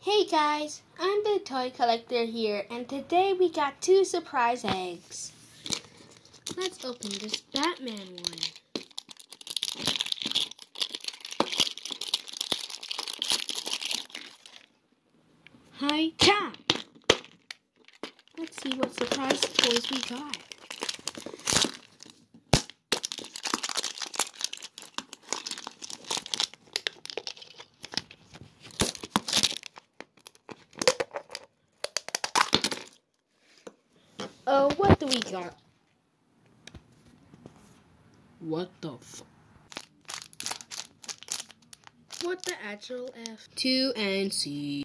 Hey guys, I'm the toy collector here, and today we got 2 surprise eggs. Let's open this Batman one. Hi-ta! Let's see what surprise toys we got. Oh, what do we got? What the f... What the actual F? 2NC.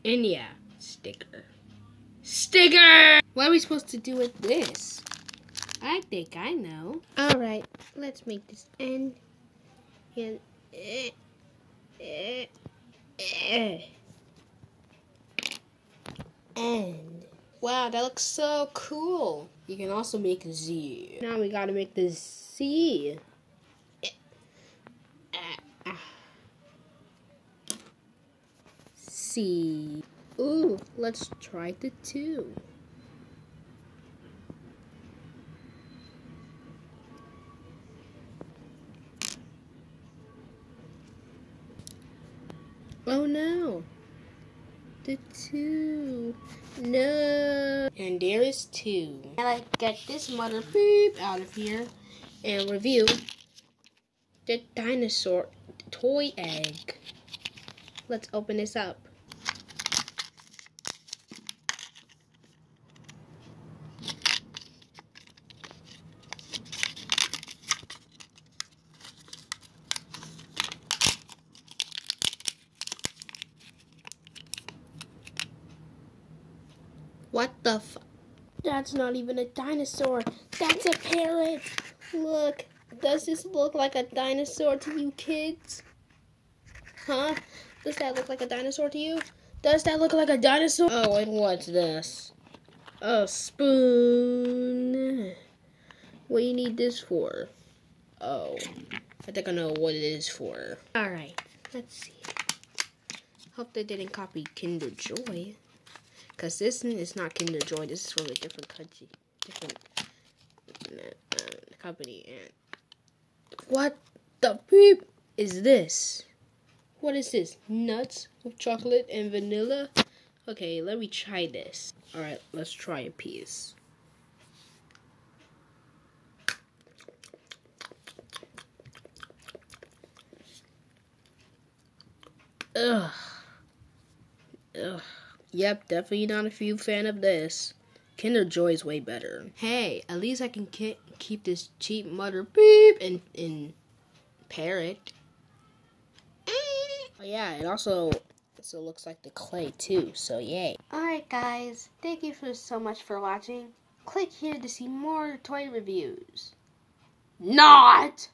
And yeah, sticker. Sticker! What are we supposed to do with this? I think I know. Alright, let's make this N. And... And... Wow, that looks so cool. You can also make a Z. Now we gotta make the C. C. Ooh, let's try the 2. Oh no. The 2. No. And there is 2. And I get this mother beep out of here and review the dinosaur toy egg. Let's open this up. What the f... That's not even a dinosaur. That's a parrot. Look. Does this look like a dinosaur to you kids? Huh? Does that look like a dinosaur to you? Does that look like a dinosaur? Oh, and what's this? A spoon. What do you need this for? Oh, I think I know what it is for. Alright, let's see. Hope they didn't copy Kinder Joy. Because this is not Kinder Joy. This is from a different country. Different company. And what the beep is this? What is this? Nuts with chocolate and vanilla? Okay, let me try this. Alright, let's try a piece. Ugh. Ugh. Yep, definitely not a huge fan of this. Kinder Joy is way better. Hey, at least I can keep this cheap mother beep and parrot. Oh yeah, it also looks like the clay too, so yay. Alright guys, thank you so much for watching. Click here to see more toy reviews. Not!